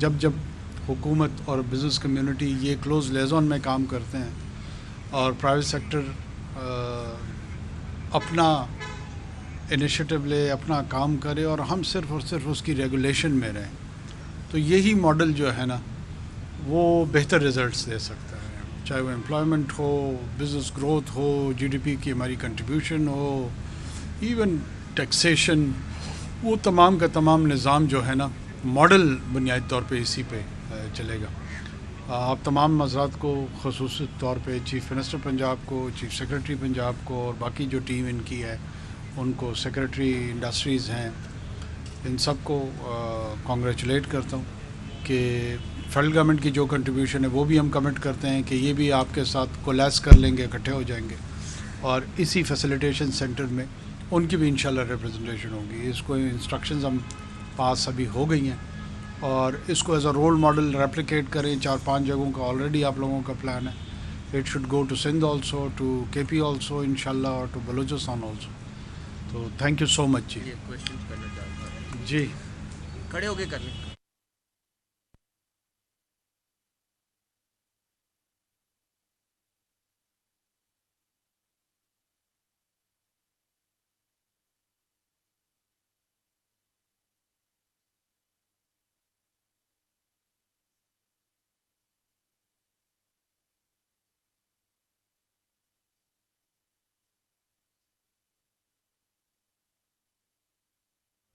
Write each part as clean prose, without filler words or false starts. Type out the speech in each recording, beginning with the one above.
جب جب حکومت اور بزنس کمیونٹی یہ کلوز لیزون میں کام کرتے ہیں اور پرائیویٹ سیکٹر اپنا انیشیٹو لے، اپنا کام کرے اور ہم صرف اور صرف اس کی ریگولیشن میں رہیں، تو یہی ماڈل جو ہے نا وہ بہتر رزلٹس دے سکتا ہے، چاہے وہ امپلائمنٹ ہو، بزنس گروتھ ہو، جی ڈی پی کی ہماری کنٹریبیوشن ہو، ایون ٹیکسیشن، وہ تمام کا تمام نظام جو ہے نا ماڈل بنیادی طور پہ اسی پہ چلے گا۔ آپ تمام حضرات کو خصوصی طور پہ چیف منسٹر پنجاب کو، چیف سیکرٹری پنجاب کو اور باقی جو ٹیم ان کی ہے ان کو، سیکرٹری انڈسٹریز ہیں، ان سب کو کانگریچولیٹ کرتا ہوں کہ فیڈرل گورنمنٹ کی جو کنٹریبیوشن ہے وہ بھی ہم کمٹ کرتے ہیں کہ یہ بھی آپ کے ساتھ کولیس کر لیں گے، اکٹھے ہو جائیں گے اور اسی فیسیلیٹیشن سینٹر میں ان کی بھی انشاءاللہ ریپرزنٹیشن ہوگی۔ اس کو انسٹرکشنز ہم پاس ابھی ہو گئی ہیں اور اس کو as a role model replicate کریں۔ 4-5 جگہوں کا آلریڈی آپ لوگوں کا پلان ہے۔ It should go to Sindh also, to K P also انشاءاللہ، اور ٹو بلوچستان آلسو۔ تو تھینک یو سو مچ جی۔ کوشچن کرنا چاہتا ہوں جی کھڑے ہو کے کر لیں۔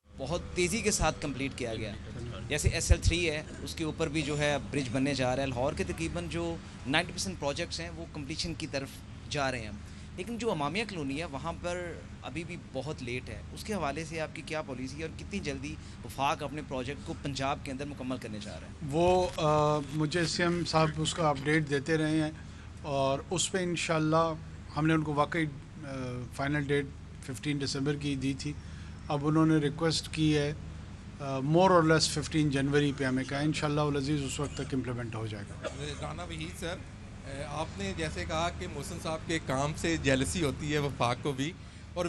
بہت تیزی کے ساتھ کمپلیٹ کیا گیا، جیسے SL3 ہے، اس کے اوپر بھی جو ہے برج بننے جا رہا ہے۔ لاہور کے تقریباً جو 90% پروجیکٹس ہیں وہ کمپلیشن کی طرف جا رہے ہیں، لیکن جو امامیہ کلونی ہے وہاں پر ابھی بھی بہت لیٹ ہے۔ اس کے حوالے سے آپ کی کیا پالیسی ہے اور کتنی جلدی وفاق اپنے پروجیکٹ کو پنجاب کے اندر مکمل کرنے چاہ رہا ہے؟ وہ مجھے CM صاحب اس کا اپڈیٹ دیتے رہے ہیں اور اس پہ انشاءاللہ ہم نے ان کو واقعی فائنل ڈیٹ 15 دسمبر کی دی تھی۔ اب انہوں نے ریکویسٹ کی ہے مور اور لیس 15 جنوری پہ ہمیں کہا، انشاءاللہ العزیز اس وقت تک امپلیمنٹ ہو جائے گا۔ رانا وحید سر، آپ نے جیسے کہا کہ محسن صاحب کے کام سے جیلسی ہوتی ہے وفاق کو بھی، اور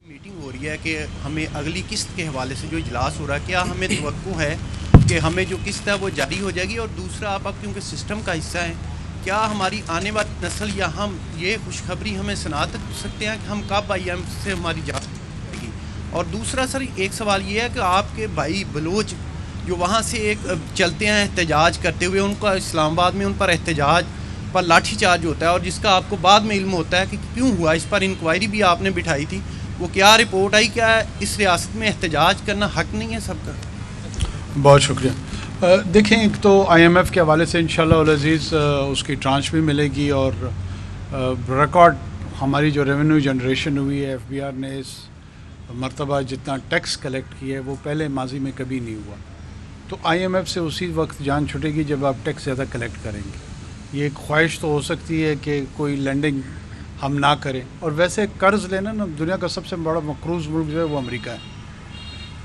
میٹنگ ہو رہی ہے کہ ہمیں اگلی قسط کے حوالے سے جو اجلاس ہو رہا ہے، کیا ہمیں توقع ہے کہ ہمیں جو قسط ہے وہ جاری ہو جائے گی؟ اور دوسرا، آپ اب کیونکہ سسٹم کا حصہ ہیں، کیا ہماری آنے والی نسل یا ہم یہ خوشخبری ہمیں سنا سکتے ہیں کہ ہم کب IMF سے ہماری جائے گی؟ اور دوسرا سر، ایک سوال یہ ہے کہ آپ کے بھائی بلوچ جو وہاں سے ایک چلتے ہیں احتجاج کرتے ہوئے، ان کا اسلام آباد میں ان پر احتجاج پر لاٹھی چارج ہوتا ہے، اور جس کا آپ کو بعد میں علم ہوتا ہے کہ کیوں ہوا، اس پر انکوائری بھی آپ نے بٹھائی تھی، وہ کیا رپورٹ آئی؟ کیا اس ریاست میں احتجاج کرنا حق نہیں ہے سب کا؟ بہت شکریہ۔ دیکھیں، ایک تو IMF کے حوالے سے انشاءاللہ العزیز اس کی ٹرانچ بھی ملے گی، اور ریکارڈ ہماری جو ریونیو جنریشن ہوئی ہے، FBR نے اس مرتبہ جتنا ٹیکس کلیکٹ کیا ہے وہ پہلے ماضی میں کبھی نہیں ہوا، تو IMF سے اسی وقت جان چھٹے گی جب آپ ٹیکس زیادہ کلیکٹ کریں گے۔ یہ ایک خواہش تو ہو سکتی ہے کہ کوئی لینڈنگ ہم نہ کریں، اور ویسے قرض لینا نا، دنیا کا سب سے بڑا مقروض ملک جو ہے وہ امریکہ ہے۔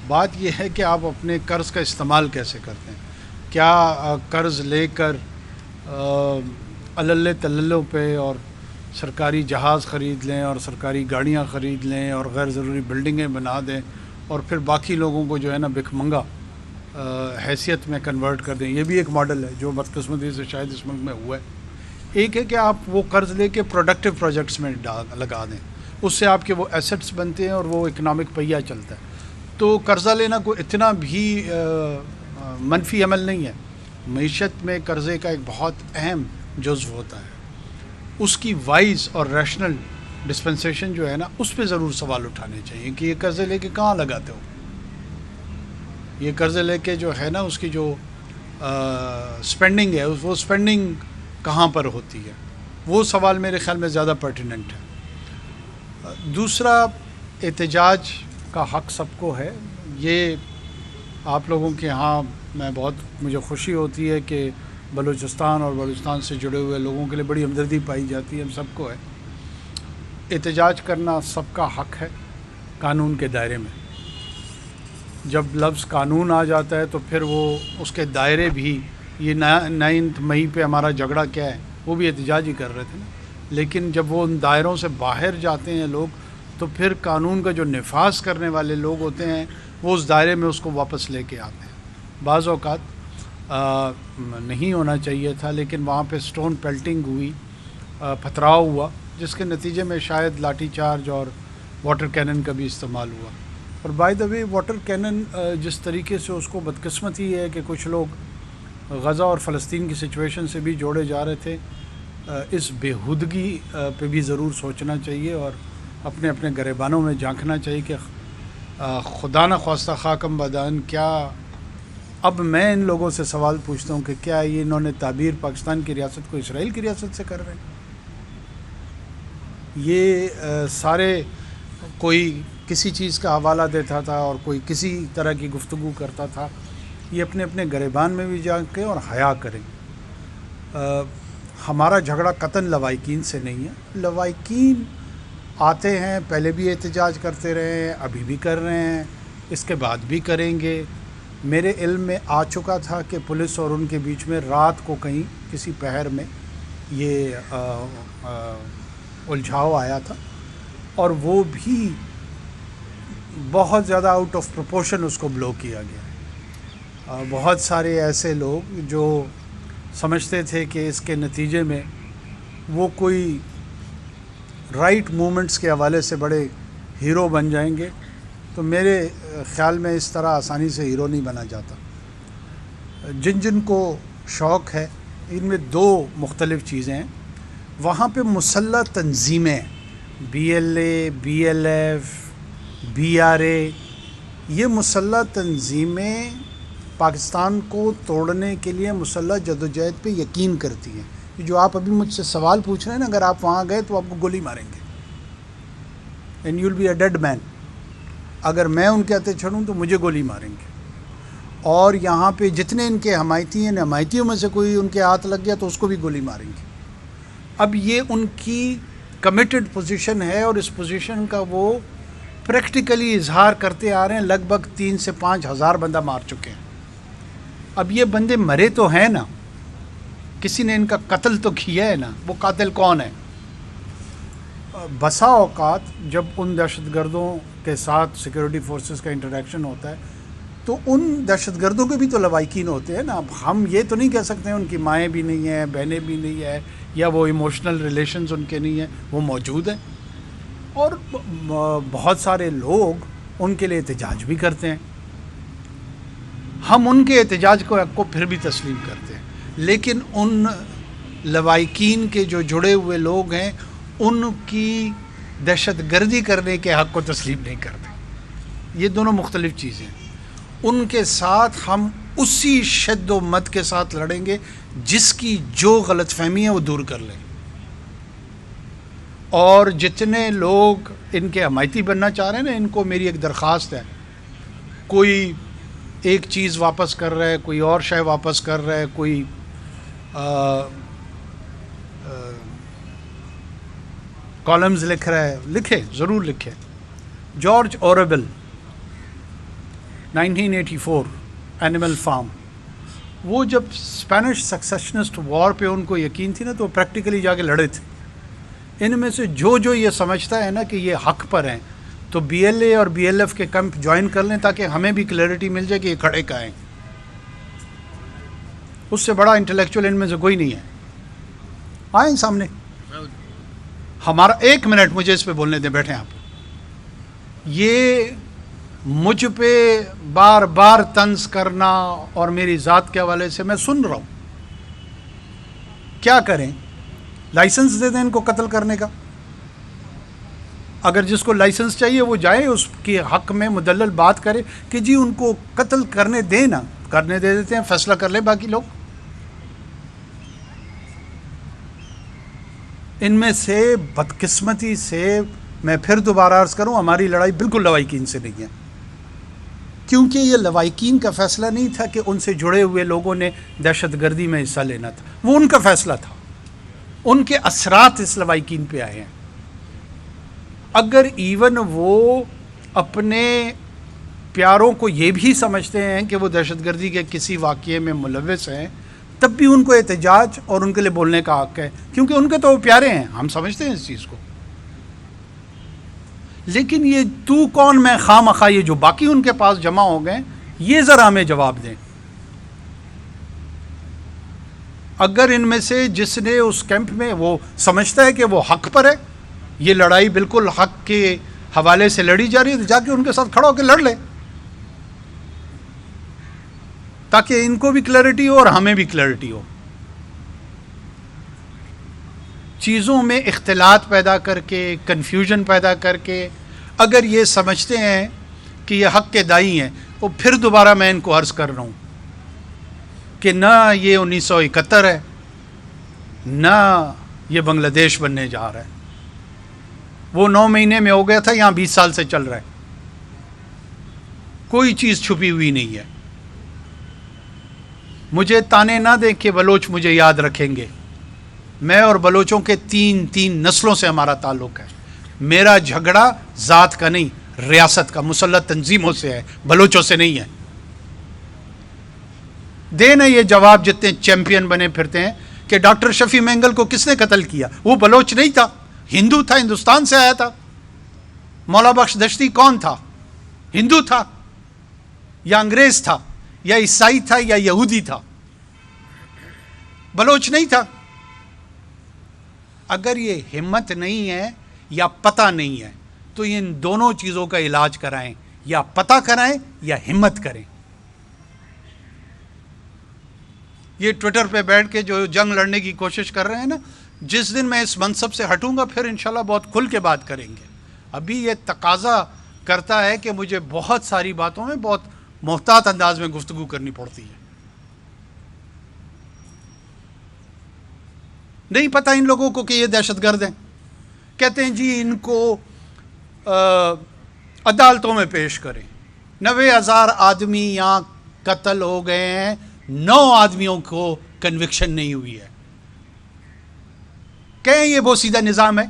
بات یہ ہے کہ آپ اپنے قرض کا استعمال کیسے کرتے ہیں، کیا قرض لے کر اللے تللوں پہ اور سرکاری جہاز خرید لیں اور سرکاری گاڑیاں خرید لیں اور غیر ضروری بلڈنگیں بنا دیں اور پھر باقی لوگوں کو جو ہے نا بھک منگا حیثیت میں کنورٹ کر دیں، یہ بھی ایک ماڈل ہے جو بدقسمتی سے شاید اس ملک میں ہوا ہے۔ ایک ہے کہ آپ وہ قرض لے کے پروڈکٹیو پروجیکٹس میں لگا دیں، اس سے آپ کے وہ ایسٹس بنتے ہیں اور وہ اکنامک پہیہ چلتا ہے۔ تو قرضہ لینا کوئی اتنا بھی منفی عمل نہیں ہے، معیشت میں قرضے کا ایک بہت اہم جزو ہوتا ہے۔ اس کی وائز اور ریشنل ڈسپنسیشن جو ہے نا اس پہ ضرور سوال اٹھانے چاہیے کہ یہ قرضے لے کے کہاں لگاتے ہو. یہ قرضے لے کے جو ہے نا اس کی جو اسپینڈنگ ہے وہ اسپینڈنگ کہاں پر ہوتی ہے, وہ سوال میرے خیال میں زیادہ پرٹیننٹ ہے. دوسرا, احتجاج کا حق سب کو ہے. یہ آپ لوگوں کے ہاں مجھے خوشی ہوتی ہے کہ بلوچستان اور بلوچستان سے جڑے ہوئے لوگوں کے لیے بڑی ہمدردی پائی جاتی ہے, ہم سب کو ہے. احتجاج کرنا سب کا حق ہے قانون کے دائرے میں. جب لفظ قانون آ جاتا ہے تو پھر وہ اس کے دائرے بھی, یہ 9 مئی پہ ہمارا جھگڑا کیا ہے, وہ بھی احتجاج ہی کر رہے تھے نا. لیکن جب وہ ان دائروں سے باہر جاتے ہیں لوگ, تو پھر قانون کا جو نفاذ کرنے والے لوگ ہوتے ہیں وہ اس دائرے میں اس کو واپس لے کے آتے ہیں. بعض اوقات نہیں ہونا چاہیے تھا, لیکن وہاں پہ سٹون پیلٹنگ ہوئی, پتھراؤ ہوا, جس کے نتیجے میں شاید لاٹھی چارج اور واٹر کینن کا بھی استعمال ہوا. اور by the way water cannon جس طریقے سے اس کو بدقسمتی ہے کہ کچھ لوگ غزہ اور فلسطین کی سچویشن سے بھی جوڑے جا رہے تھے, اس بےہودگی پہ بھی ضرور سوچنا چاہیے اور اپنے اپنے گریبانوں میں جھانکنا چاہیے کہ خدا نہ خواستہ خاکم بدان, کیا اب میں ان لوگوں سے سوال پوچھتا ہوں کہ کیا یہ انہوں نے تعبیر پاکستان کی ریاست کو اسرائیل کی ریاست سے کر رہے ہیں؟ یہ سارے کوئی کسی چیز کا حوالہ دیتا تھا اور کوئی کسی طرح کی گفتگو کرتا تھا. یہ اپنے اپنے گریبان میں بھی جا کے اور حیا کریں. ہمارا جھگڑا قطعاً لوائقین سے نہیں ہے. لوائقین آتے ہیں, پہلے بھی احتجاج کرتے رہے ہیں, ابھی بھی کر رہے ہیں, اس کے بعد بھی کریں گے. میرے علم میں آ چکا تھا کہ پولیس اور ان کے بیچ میں رات کو کہیں کسی پہر میں یہ الجھاؤ آیا تھا, اور وہ بھی بہت زیادہ آؤٹ آف پروپورشن اس کو بلو کیا گیا. بہت سارے ایسے لوگ جو سمجھتے تھے کہ اس کے نتیجے میں وہ کوئی رائٹ موومنٹس کے حوالے سے بڑے ہیرو بن جائیں گے, تو میرے خیال میں اس طرح آسانی سے ہیرو نہیں بنا جاتا. جن جن کو شوق ہے, ان میں 2 مختلف چیزیں ہیں. وہاں پہ مسلح تنظیمیں, BLA, BLF, BRA, یہ مسلح تنظیمیں پاکستان کو توڑنے کے لیے مسلح جدوجہد پہ یقین کرتی ہیں. جو آپ ابھی مجھ سے سوال پوچھ رہے ہیں نا, اگر آپ وہاں گئے تو آپ کو گولی ماریں گے, and you will be a dead man. اگر میں ان کے ہاتھے چڑھوں تو مجھے گولی ماریں گے. اور یہاں پہ جتنے ان کے حمایتی ہیں, حمایتیوں میں سے کوئی ان کے ہاتھ لگ گیا تو اس کو بھی گولی ماریں گے. اب یہ ان کی کمیٹڈ پوزیشن ہے, اور اس پوزیشن کا وہ پریکٹیکلی اظہار کرتے آ رہے ہیں. لگ بھگ 3 سے 5 ہزار بندہ مار چکے ہیں. اب یہ بندے مرے تو ہیں نا, کسی نے ان کا قتل تو کیا ہے نا, وہ قاتل کون ہے؟ بسا اوقات جب ان دہشت گردوں کے ساتھ سیکورٹی فورسز کا انٹریکشن ہوتا ہے تو ان دہشت گردوں کے بھی تو لوائقین ہوتے ہیں نا. اب ہم یہ تو نہیں کہہ سکتے ہیں ان کی مائیں بھی نہیں ہیں, بہنیں بھی نہیں ہیں, یا وہ ایموشنل ریلیشنز ان کے نہیں ہیں, وہ موجود ہیں. اور بہت سارے لوگ ان کے لیے احتجاج بھی کرتے ہیں. ہم ان کے احتجاج کو پھر بھی تسلیم کرتے ہیں, لیکن ان لوائقین کے جو جڑے ہوئے لوگ ہیں ان کی دہشت گردی کرنے کے حق کو تسلیم نہیں کرتے. یہ دونوں مختلف چیزیں ہیں. ان کے ساتھ ہم اسی شد و مت کے ساتھ لڑیں گے جس کی جو غلط فہمی ہے وہ دور کر لیں. اور جتنے لوگ ان کے حمایتی بننا چاہ رہے ہیں نا, ان کو میری ایک درخواست ہے, کوئی ایک چیز واپس کر رہا ہے, کوئی اور شے واپس کر رہا ہے, کوئی کالمز لکھ رہا ہے, لکھے, ضرور لکھے. جارج اورویل 1984 اینیمل فارم, وہ جب اسپینش سکسیشنسٹ وار پہ ان کو یقین تھی نا تو وہ پریکٹیکلی جا کے لڑے تھے. ان میں سے جو یہ سمجھتا ہے نا کہ یہ حق پر ہیں تو BLA اور BLF کے کیمپ جوائن کر لیں تاکہ ہمیں بھی کلیئرٹی مل جائے کہ یہ کھڑے کا ہیں. اس سے بڑا انٹلیکچوئل ان میں سے کوئی نہیں ہے. آئیں سامنے. ہمارا 1 منٹ مجھے اس پہ بولنے دیں, بیٹھیں آپ. یہ مجھ پہ بار بار طنز کرنا اور میری ذات کے حوالے سے میں سن رہا ہوں. کیا کریں؟ لائسنس دے دیں ان کو قتل کرنے کا. اگر جس کو لائسنس چاہیے وہ جائے اس کے حق میں مدلل بات کرے کہ جی ان کو قتل کرنے دیں نا, کرنے دے دیتے ہیں, فیصلہ کر لیں باقی لوگ. ان میں سے بدقسمتی سے میں پھر دوبارہ عرض کروں, ہماری لڑائی بالکل لوائقین سے نہیں ہے, کیونکہ یہ لوائقین کا فیصلہ نہیں تھا کہ ان سے جڑے ہوئے لوگوں نے دہشت گردی میں حصہ لینا تھا, وہ ان کا فیصلہ تھا, ان کے اثرات اس لوائقین پہ آئے ہیں. اگر ایون وہ اپنے پیاروں کو یہ بھی سمجھتے ہیں کہ وہ دہشت گردی کے کسی واقعے میں ملوث ہیں, تب بھی ان کو احتجاج اور ان کے لیے بولنے کا حق ہے, کیونکہ ان کے تو وہ پیارے ہیں, ہم سمجھتے ہیں اس چیز کو. لیکن یہ تو کون میں خواہ مخواہ یہ جو باقی ان کے پاس جمع ہو گئے, یہ ذرا ہمیں جواب دیں. اگر ان میں سے جس نے اس کیمپ میں وہ سمجھتا ہے کہ وہ حق پر ہے, یہ لڑائی بالکل حق کے حوالے سے لڑی جا رہی ہے, تو جا کے ان کے ساتھ کھڑا ہو کے لڑ لے, تاکہ ان کو بھی کلیئرٹی ہو اور ہمیں بھی کلیئرٹی ہو. چیزوں میں اختلاط پیدا کر کے, کنفیوژن پیدا کر کے, اگر یہ سمجھتے ہیں کہ یہ حق کے دائی ہیں, تو پھر دوبارہ میں ان کو عرض کر رہا ہوں کہ نہ یہ 1971 ہے, نہ یہ بنگلہ دیش بننے جا رہا ہے. وہ 9 مہینے میں ہو گیا تھا, یہاں 20 سال سے چل رہا ہے. کوئی چیز چھپی ہوئی نہیں ہے. مجھے تانے نہ دیں کہ بلوچ مجھے یاد رکھیں گے. میں اور بلوچوں کے تین نسلوں سے ہمارا تعلق ہے. میرا جھگڑا ذات کا نہیں, ریاست کا, مسلح تنظیموں سے ہے, بلوچوں سے نہیں ہے. دے نا یہ جواب جتنے چیمپئن بنے پھرتے ہیں کہ ڈاکٹر شفیع مینگل کو کس نے قتل کیا؟ وہ بلوچ نہیں تھا, ہندو تھا, ہندوستان سے آیا تھا. مولا بخش دشتی کون تھا؟ ہندو تھا یا انگریز تھا یا عیسائی تھا یا یہودی تھا, بلوچ نہیں تھا. اگر یہ ہمت نہیں ہے یا پتہ نہیں ہے تو ان دونوں چیزوں کا علاج کرائیں, یا پتہ کرائیں یا ہمت کریں. یہ ٹویٹر پہ بیٹھ کے جو جنگ لڑنے کی کوشش کر رہے ہیں نا, جس دن میں اس منصب سے ہٹوں گا پھر انشاءاللہ بہت کھل کے بات کریں گے. ابھی یہ تقاضا کرتا ہے کہ مجھے بہت ساری باتوں میں بہت محتاط انداز میں گفتگو کرنی پڑتی ہے. نہیں پتہ ان لوگوں کو کہ یہ دہشت گرد ہیں. کہتے ہیں جی ان کو عدالتوں میں پیش کریں. 90,000 آدمی یہاں قتل ہو گئے ہیں, 9 آدمیوں کو کنوکشن نہیں ہوئی ہے. کہیں یہ وہ سیدھا نظام ہے؟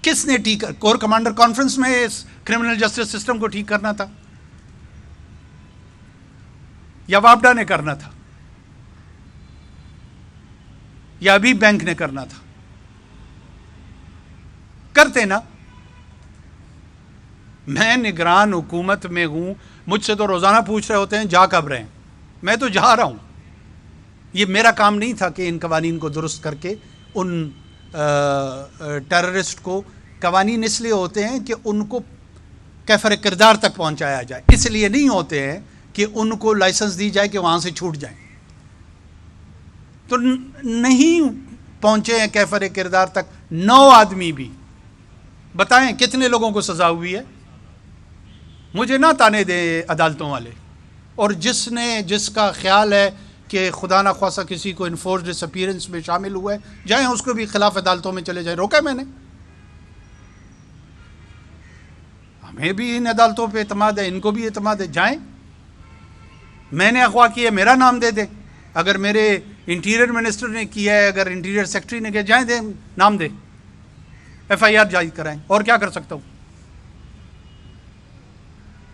کس نے ٹھیک, کور کمانڈر کانفرنس میں اس کرمنل جسٹس سسٹم کو ٹھیک کرنا تھا یا واپڈا نے کرنا تھا یا ابھی بینک نے کرنا تھا؟ کرتے نا. میں نگران حکومت میں ہوں, مجھ سے تو روزانہ پوچھ رہے ہوتے ہیں جا کب رہے ہیں. میں تو جا رہا ہوں. یہ میرا کام نہیں تھا کہ ان قوانین کو درست کر کے ان ٹیررسٹ کو, قوانین اس لیے ہوتے ہیں کہ ان کو کیفر کردار تک پہنچایا جائے, اس لیے نہیں ہوتے ہیں کہ ان کو لائسنس دی جائے کہ وہاں سے چھوٹ جائیں. تو نہیں پہنچے ہیں کیفر کردار تک 9 آدمی بھی. بتائیں کتنے لوگوں کو سزا ہوئی ہے؟ مجھے نہ تانے دیں عدالتوں والے. اور جس کا خیال ہے کہ خدا نہ خواصہ کسی کو انفورس ڈس اپیرنس میں شامل ہوا ہے, جائیں اس کو بھی خلاف عدالتوں میں چلے جائیں. روکا میں نے, ہمیں بھی ان عدالتوں پہ اعتماد ہے, ان کو بھی اعتماد ہے. جائیں, میں نے اغوا کیا, میرا نام دے دیں. اگر میرے انٹیریئر منسٹر نے کیا ہے, اگر انٹیریئر سیکرٹری نے کیا, جائیں دیں, نام دیں, FIR جاری کرائیں. اور کیا کر سکتا ہوں؟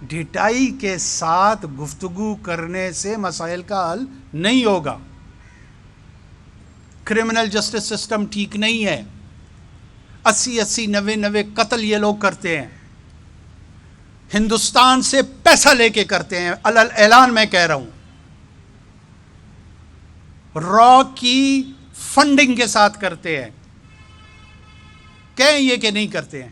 ڈھٹائی کے ساتھ گفتگو کرنے سے مسائل کا حل نہیں ہوگا. کرمنل جسٹس سسٹم ٹھیک نہیں ہے. 80 90 قتل یہ لوگ کرتے ہیں, ہندوستان سے پیسہ لے کے کرتے ہیں. اعلان میں کہہ رہا ہوں, را کی فنڈنگ کے ساتھ کرتے ہیں. کہیں یہ کہ نہیں کرتے ہیں.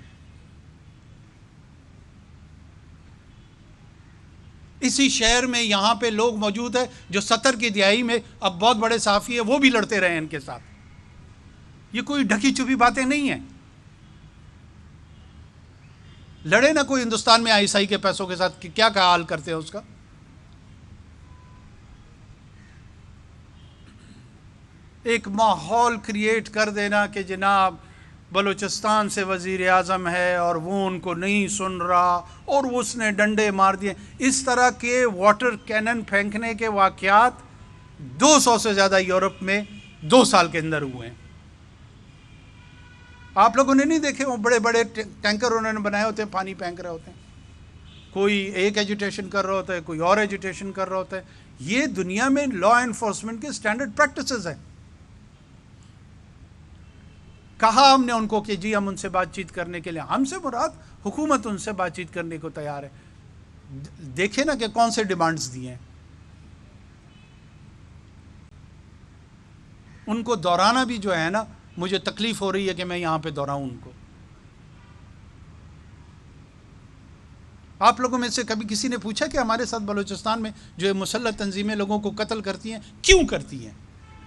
اسی شہر میں یہاں پہ لوگ موجود ہیں جو 70 کی دہائی میں اب بہت بڑے صحافی ہیں, وہ بھی لڑتے رہے ہیں ان کے ساتھ. یہ کوئی ڈھکی چھپی باتیں نہیں ہیں. لڑے نہ کوئی ہندوستان میں ISI کے پیسوں کے ساتھ کہ کیا حال کرتے ہیں اس کا. ایک ماحول کریٹ کر دینا کہ جناب بلوچستان سے وزیر اعظم ہے اور وہ ان کو نہیں سن رہا اور اس نے ڈنڈے مار دیے. اس طرح کے واٹر کینن پھینکنے کے واقعات 200 سے زیادہ یورپ میں 2 سال کے اندر ہوئے ہیں. آپ لوگوں نے نہیں دیکھے وہ بڑے بڑے ٹینکر انہوں نے بنائے ہوتے ہیں, پانی پھینک رہے ہوتے ہیں. کوئی ایک ایجوٹیشن کر رہا ہوتا ہے, کوئی اور ایجوٹیشن کر رہا ہوتا ہے. یہ دنیا میں لا انفورسمنٹ کے سٹینڈرڈ پریکٹسز ہیں. کہا ہم نے ان کو کہ جی ہم ان سے بات چیت کرنے کے لیے, ہم سے مراد حکومت ان سے بات چیت کرنے کو تیار ہے. دیکھیں نا کہ کون سے ڈیمانڈز دیے ہیں. ان کو دورانا بھی جو ہے نا, مجھے تکلیف ہو رہی ہے کہ میں یہاں پہ دہراؤں ان کو. آپ لوگوں میں سے کبھی کسی نے پوچھا کہ ہمارے ساتھ بلوچستان میں جو مسلح تنظیمیں لوگوں کو قتل کرتی ہیں کیوں کرتی ہیں؟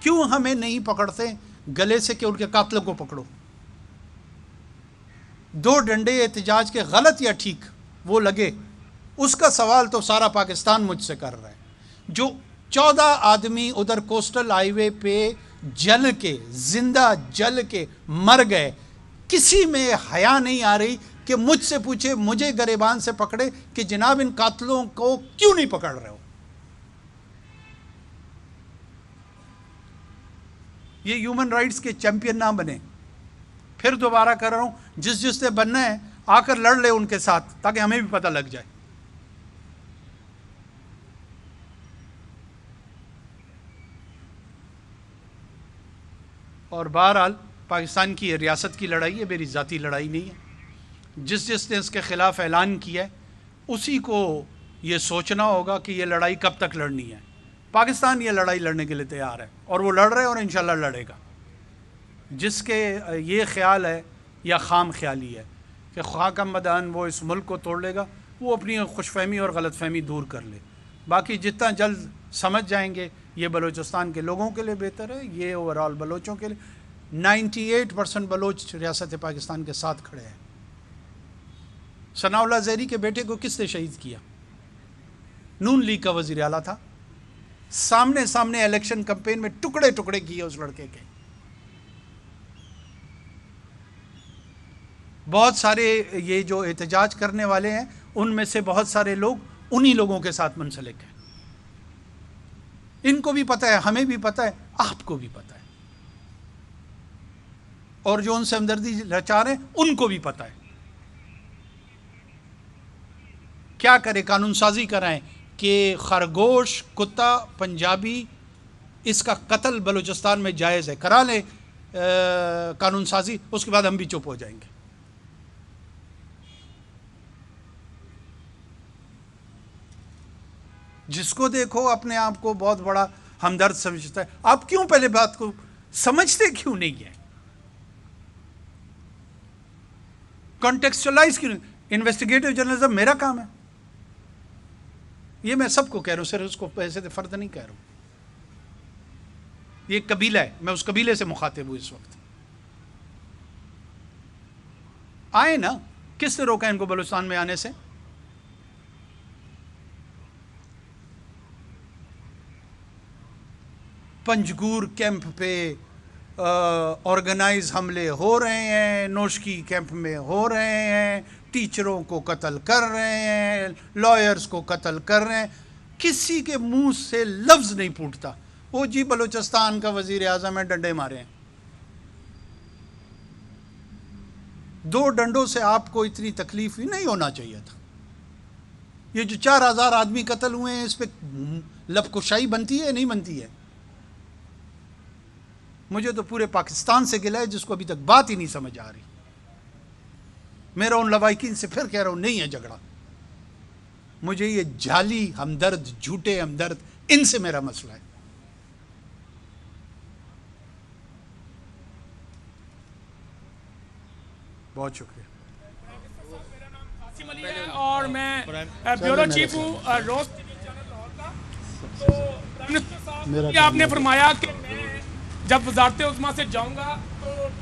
کیوں ہمیں نہیں پکڑتے گلے سے کہ ان کے قاتلوں کو پکڑو؟ 2 ڈنڈے احتجاج کے غلط یا ٹھیک وہ لگے, اس کا سوال تو سارا پاکستان مجھ سے کر رہا ہے. جو 14 آدمی ادھر کوسٹل ہائی وے پہ جل کے, زندہ جل کے مر گئے, کسی میں حیا نہیں آ رہی کہ مجھ سے پوچھے, مجھے گریبان سے پکڑے کہ جناب ان قاتلوں کو کیوں نہیں پکڑ رہے ہو؟ یہ ہیومن رائٹس کے چیمپئن نہ بنے. پھر دوبارہ کر رہا ہوں, جس نے بننا ہے آ کر لڑ لے ان کے ساتھ تاکہ ہمیں بھی پتہ لگ جائے. اور بہرحال پاکستان کی یہ ریاست کی لڑائی ہے, میری ذاتی لڑائی نہیں ہے. جس نے اس کے خلاف اعلان کیا ہے اسی کو یہ سوچنا ہوگا کہ یہ لڑائی کب تک لڑنی ہے. پاکستان یہ لڑائی لڑنے کے لیے تیار ہے اور وہ لڑ رہے ہیں اور انشاءاللہ لڑے گا. جس کے یہ خیال ہے یا خام خیالی ہے کہ خاک مدان وہ اس ملک کو توڑ لے گا, وہ اپنی خوش فہمی اور غلط فہمی دور کر لے. باقی جتنا جلد سمجھ جائیں گے یہ بلوچستان کے لوگوں کے لیے بہتر ہے, یہ اوورال بلوچوں کے لیے. 98% بلوچ ریاست پاکستان کے ساتھ کھڑے ہیں. ثناء اللہ زہری کے بیٹے کو کس نے شہید کیا؟ نون لیگ کا وزیر اعلیٰ تھا. سامنے الیکشن کمپین میں ٹکڑے ٹکڑے کیے اس لڑکے کے. بہت سارے یہ جو احتجاج کرنے والے ہیں ان میں سے بہت سارے لوگ انہی لوگوں کے ساتھ منسلک ہیں. ان کو بھی پتہ ہے, ہمیں بھی پتہ ہے, آپ کو بھی پتہ ہے, اور جو ان سے ہمدردی رچا رہے ہیں ان کو بھی پتہ ہے. کیا کرے؟ قانون سازی کرائیں کہ خرگوش, کتا, پنجابی, اس کا قتل بلوچستان میں جائز ہے, کرا لیں قانون سازی, اس کے بعد ہم بھی چپ ہو جائیں گے. جس کو دیکھو اپنے آپ کو بہت بڑا ہمدرد سمجھتا ہے. آپ کیوں پہلے بات کو سمجھتے کیوں نہیں ہیں؟ کانٹیکسچلائز کیوں نہیں؟ انویسٹیگیٹو جرنلزم میرا کام ہے, یہ میں سب کو کہہ رہا ہوں, صرف اس کو پیسے سے فرد نہیں کہہ رہا ہوں. یہ قبیلہ ہے, میں اس قبیلے سے مخاطب ہوں اس وقت. آئے نا, کس نے روکا ان کو بلوچستان میں آنے سے؟ پنجگور کیمپ پہ آرگنائز حملے ہو رہے ہیں, نوشکی کیمپ میں ہو رہے ہیں, ٹیچروں کو قتل کر رہے ہیں, لائرز کو قتل کر رہے ہیں. کسی کے منہ سے لفظ نہیں پھوٹتا وہ جی بلوچستان کا وزیر اعظم ہے, ڈنڈے مارے ہیں. 2 ڈنڈوں سے آپ کو اتنی تکلیف ہی نہیں ہونا چاہیے تھا. یہ جو 4000 آدمی قتل ہوئے ہیں اس پہ لب کشائی بنتی ہے نہیں بنتی ہے؟ مجھے تو پورے پاکستان سے گلہ ہے جس کو ابھی تک بات ہی نہیں سمجھ آ رہی. میرا ان لوائقین سے پھر کہہ رہا ہوں, نہیں ہے جھگڑا. مجھے یہ جعلی ہمدرد, جھوٹے ہمدرد, ان سے میرا مسئلہ ہے. بہت شکریہ. اور میں بیورو چیف ہوں روز ٹی وی چینل لاہور کا. تو آپ نے فرمایا کہ میں جب وزارت عظمیٰ سے جاؤں گا تو